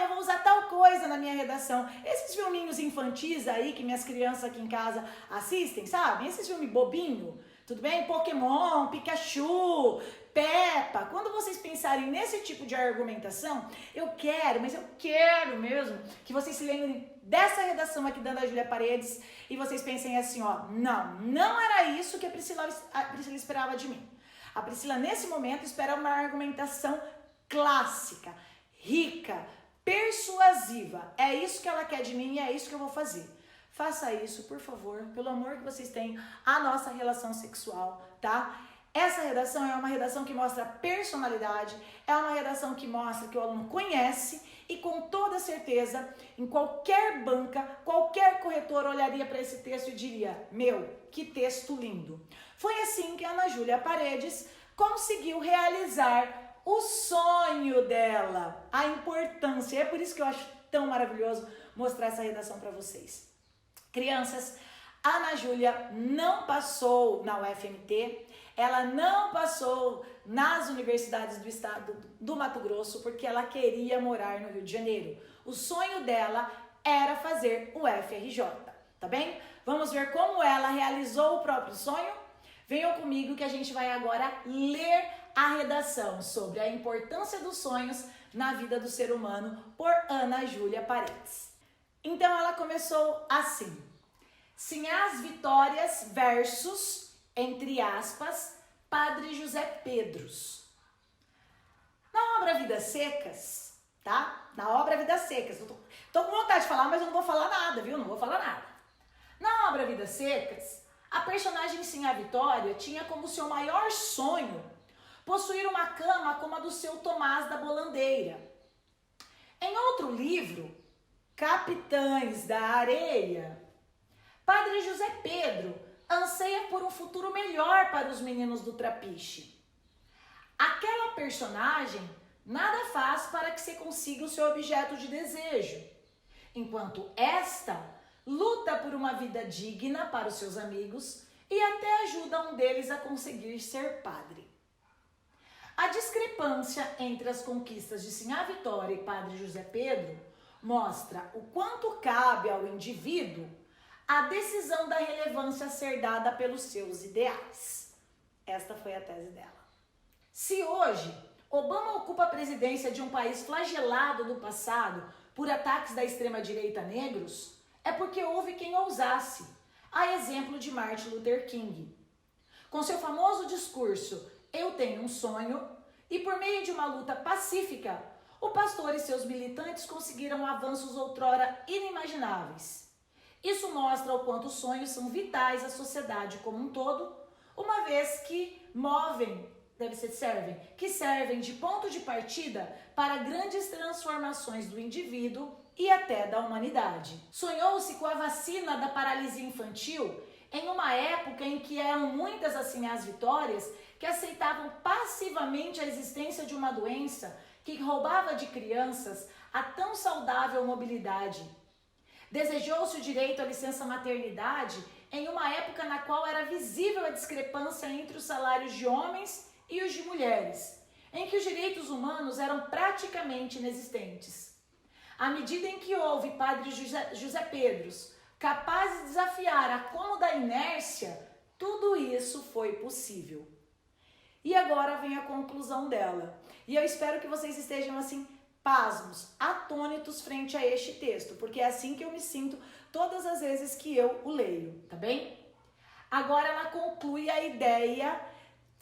A: eu vou usar tal coisa na minha redação. Esses filminhos infantis aí que minhas crianças aqui em casa assistem, sabe? Esses filmes bobinho, tudo bem? Pokémon, Pikachu, Peppa. Quando vocês pensarem nesse tipo de argumentação, eu quero mesmo que vocês se lembrem dessa redação aqui da Ana Júlia Paredes e vocês pensem assim, ó, não era isso que a Priscila esperava de mim. A Priscila, nesse momento, espera uma argumentação clássica, rica, persuasiva. É isso que ela quer de mim e é isso que eu vou fazer. Faça isso, por favor, pelo amor que vocês têm à nossa relação sexual, tá? Essa redação é uma redação que mostra personalidade, é uma redação que mostra que o aluno conhece e com toda certeza, em qualquer banca, qualquer corretor olharia para esse texto e diria, meu, que texto lindo. Foi assim que a Ana Júlia Paredes conseguiu realizar o sonho dela, a importância. É por isso que eu acho tão maravilhoso mostrar essa redação para vocês. Crianças, a Ana Júlia não passou na UFMT, ela não passou nas universidades do estado do Mato Grosso porque ela queria morar no Rio de Janeiro. O sonho dela era fazer o FRJ, tá bem? Vamos ver como ela realizou o próprio sonho? Venham comigo que a gente vai agora ler a redação sobre a importância dos sonhos na vida do ser humano por Ana Júlia Paredes. Então ela começou assim: Sinhás Vitórias versus, entre aspas, Padre José Pedros. Na obra Vidas Secas, tá? Na obra Vidas Secas. Tô com vontade de falar, mas eu não vou falar nada, viu? Não vou falar nada. Na obra Vidas Secas, a personagem Sinhá Vitória tinha como seu maior sonho possuir uma cama como a do seu Tomás da Bolandeira. Em outro livro, Capitães da Areia, Padre José Pedro anseia por um futuro melhor para os meninos do Trapiche. Aquela personagem nada faz para que se consiga o seu objeto de desejo, enquanto esta luta por uma vida digna para os seus amigos e até ajuda um deles a conseguir ser padre. A discrepância entre as conquistas de Sinhá Vitória e Padre José Pedro mostra o quanto cabe ao indivíduo a decisão da relevância a ser dada pelos seus ideais. Esta foi a tese dela. Se hoje Obama ocupa a presidência de um país flagelado no passado por ataques da extrema-direita negros, é porque houve quem ousasse, a exemplo de Martin Luther King. Com seu famoso discurso, "Eu tenho um sonho", e por meio de uma luta pacífica, o pastor e seus militantes conseguiram avanços outrora inimagináveis. Isso mostra o quanto os sonhos são vitais à sociedade como um todo, uma vez que servem de ponto de partida para grandes transformações do indivíduo e até da humanidade. Sonhou-se com a vacina da paralisia infantil em uma época em que eram muitas assim as vitórias que aceitavam passivamente a existência de uma doença que roubava de crianças a tão saudável mobilidade. Desejou-se o direito à licença maternidade em uma época na qual era visível a discrepância entre os salários de homens e os de mulheres, em que os direitos humanos eram praticamente inexistentes. À medida em que houve Padre José Pedros capazes de desafiar a cômoda inércia, tudo isso foi possível. E agora vem a conclusão dela. E eu espero que vocês estejam assim, pasmos, atônitos frente a este texto, porque é assim que eu me sinto todas as vezes que eu o leio, tá bem? Agora ela conclui a ideia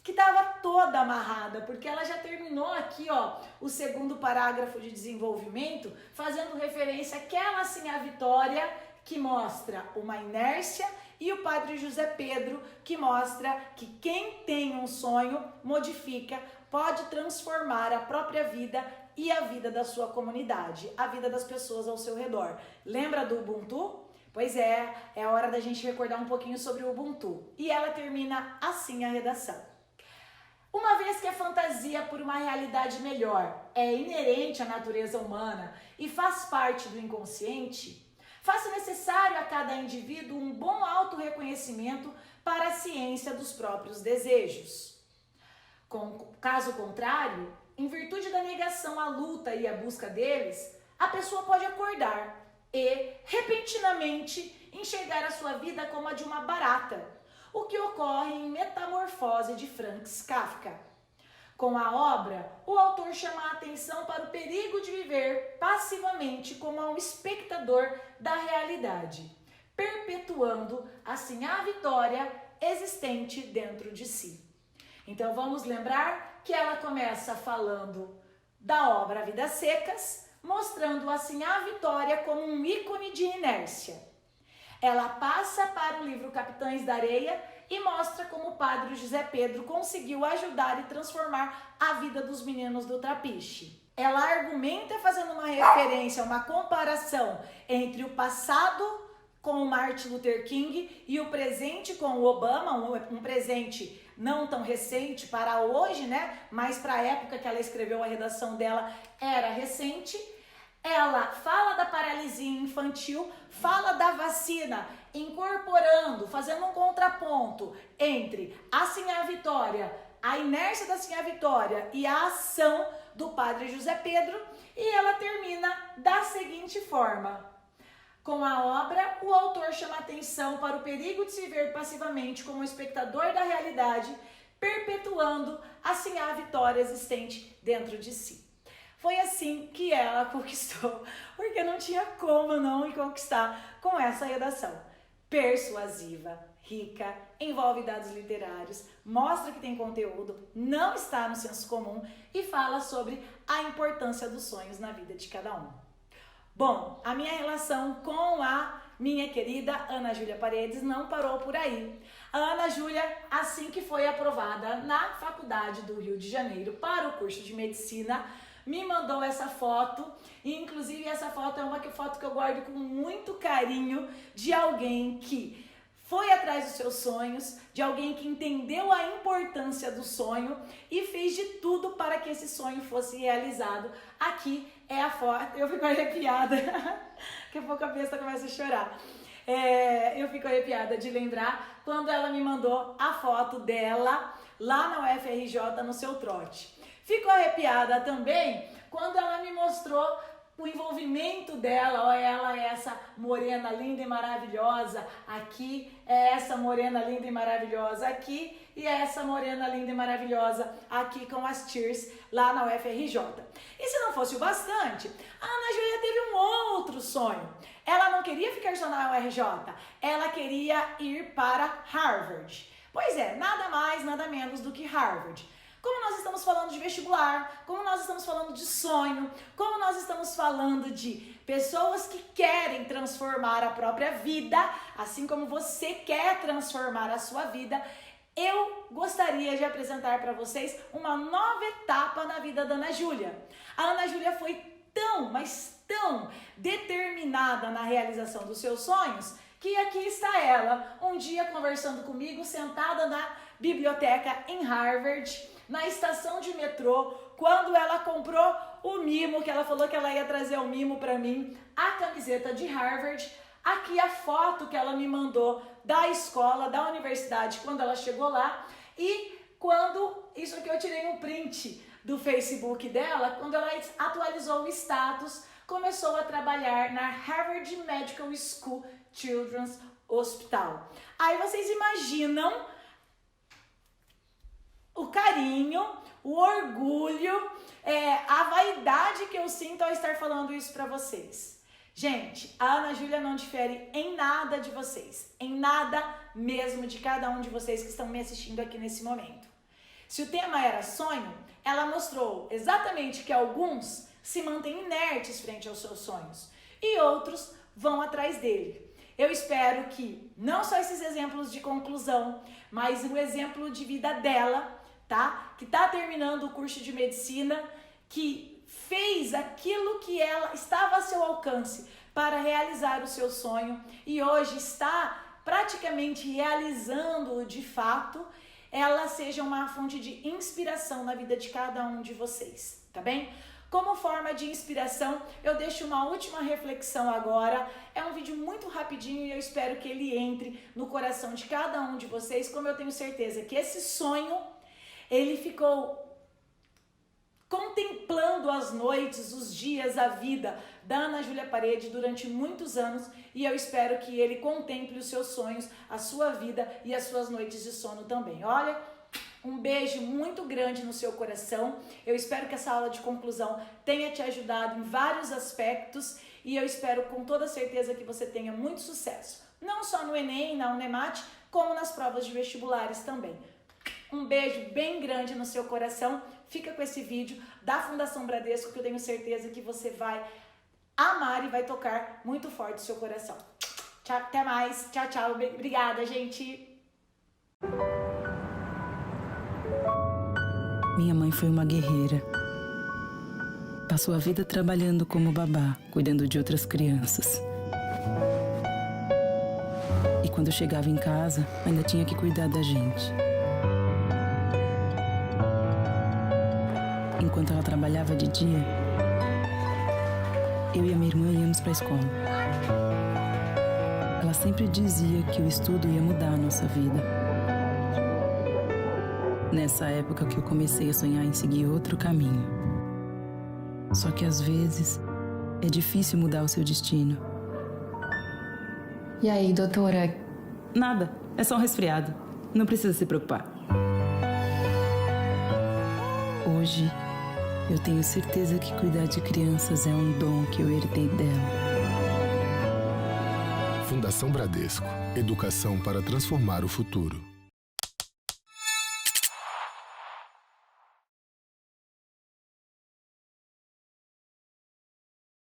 A: que estava toda amarrada, porque ela já terminou aqui, ó, o segundo parágrafo de desenvolvimento, fazendo referência àquela assim a Vitória, que mostra uma inércia, e o Padre José Pedro, que mostra que quem tem um sonho modifica, pode transformar a própria vida e a vida da sua comunidade, a vida das pessoas ao seu redor. Lembra do Ubuntu? Pois é hora da gente recordar um pouquinho sobre o Ubuntu. E ela termina assim a redação. Uma vez que a fantasia por uma realidade melhor é inerente à natureza humana e faz parte do inconsciente, faça necessário a cada indivíduo um bom autorreconhecimento para a ciência dos próprios desejos. Caso contrário, em virtude da negação à luta e à busca deles, a pessoa pode acordar e, repentinamente, enxergar a sua vida como a de uma barata, o que ocorre em Metamorfose de Franz Kafka. Com a obra, o autor chama a atenção para o perigo de viver passivamente como um espectador da realidade, perpetuando assim a vitória existente dentro de si. Então vamos lembrar que ela começa falando da obra Vidas Secas, mostrando assim a Vitória como um ícone de inércia. Ela passa para o livro Capitães da Areia e mostra como o padre José Pedro conseguiu ajudar e transformar a vida dos meninos do Trapiche. Ela argumenta fazendo uma referência, uma comparação entre o passado com o Martin Luther King e o presente com o Obama, um presente não tão recente para hoje, né? Mas para a época que ela escreveu a redação dela era recente. Ela fala da paralisia infantil, fala da vacina, incorporando, fazendo um contraponto entre a Sinhá Vitória, a inércia da Sinhá Vitória e a ação do padre José Pedro, e ela termina da seguinte forma. Com a obra, o autor chama atenção para o perigo de se ver passivamente como espectador da realidade, perpetuando a Sinhá Vitória existente dentro de si. Foi assim que ela conquistou, porque não tinha como não conquistar com essa redação. Persuasiva, rica, envolve dados literários, mostra que tem conteúdo, não está no senso comum e fala sobre a importância dos sonhos na vida de cada um. Bom, a minha relação com a minha querida Ana Júlia Paredes não parou por aí. A Ana Júlia, assim que foi aprovada na Faculdade do Rio de Janeiro para o curso de Medicina, me mandou essa foto, e inclusive essa foto é uma foto que eu guardo com muito carinho de alguém que foi atrás dos seus sonhos, de alguém que entendeu a importância do sonho e fez de tudo para que esse sonho fosse realizado. Aqui é a foto, eu fico arrepiada, daqui a pouco a besta começa a chorar. Eu fico arrepiada de lembrar quando ela me mandou a foto dela lá na UFRJ no seu trote. Fico arrepiada também quando ela me mostrou o envolvimento dela. Ó, ela é essa morena linda e maravilhosa aqui, é essa morena linda e maravilhosa aqui e é essa morena linda e maravilhosa aqui com as Tears lá na UFRJ. E se não fosse o bastante, a Ana Júlia teve um outro sonho. Ela não queria ficar só na UFRJ, ela queria ir para Harvard. Pois é, nada mais, nada menos do que Harvard. Como nós estamos falando de vestibular, como nós estamos falando de sonho, como nós estamos falando de pessoas que querem transformar a própria vida, assim como você quer transformar a sua vida, eu gostaria de apresentar para vocês uma nova etapa na vida da Ana Júlia. A Ana Júlia foi tão, mas tão determinada na realização dos seus sonhos, que aqui está ela, um dia conversando comigo, sentada na biblioteca em Harvard, na estação de metrô, quando ela comprou o mimo, que ela falou que ela ia trazer o mimo para mim, a camiseta de Harvard. Aqui a foto que ela me mandou da escola, da universidade, quando ela chegou lá. E quando, isso aqui eu tirei um print do Facebook dela, quando ela atualizou o status, começou a trabalhar na Harvard Medical School Children's Hospital. Aí vocês imaginam o carinho, o orgulho, a vaidade que eu sinto ao estar falando isso para vocês. Gente, a Ana Júlia não difere em nada de vocês, em nada mesmo de cada um de vocês que estão me assistindo aqui nesse momento. Se o tema era sonho, ela mostrou exatamente que alguns se mantêm inertes frente aos seus sonhos e outros vão atrás dele. Eu espero que não só esses exemplos de conclusão, mas o exemplo de vida dela, tá? Que está terminando o curso de medicina, que fez aquilo que ela estava a seu alcance para realizar o seu sonho e hoje está praticamente realizando-o de fato, ela seja uma fonte de inspiração na vida de cada um de vocês, tá bem? Como forma de inspiração, eu deixo uma última reflexão agora. É um vídeo muito rapidinho e eu espero que ele entre no coração de cada um de vocês, como eu tenho certeza que esse sonho, ele ficou contemplando as noites, os dias, a vida da Ana Júlia Paredes durante muitos anos e eu espero que ele contemple os seus sonhos, a sua vida e as suas noites de sono também. Olha, um beijo muito grande no seu coração. Eu espero que essa aula de conclusão tenha te ajudado em vários aspectos e eu espero com toda certeza que você tenha muito sucesso, não só no Enem, na Unemate, como nas provas de vestibulares também. Um beijo bem grande no seu coração. Fica com esse vídeo da Fundação Bradesco, que eu tenho certeza que você vai amar e vai tocar muito forte o seu coração. Tchau, até mais. Tchau, tchau. Obrigada, gente.
C: Minha mãe foi uma guerreira. Passou a vida trabalhando como babá, cuidando de outras crianças. E quando chegava em casa, ainda tinha que cuidar da gente. Enquanto ela trabalhava de dia, eu e a minha irmã íamos para a escola. Ela sempre dizia que o estudo ia mudar a nossa vida. Nessa época que eu comecei a sonhar em seguir outro caminho. Só que às vezes é difícil mudar o seu destino.
D: E aí, doutora?
C: Nada, é só um resfriado. Não precisa se preocupar. Hoje, eu tenho certeza que cuidar de crianças é um dom que eu herdei dela.
E: Fundação Bradesco. Educação para transformar o futuro.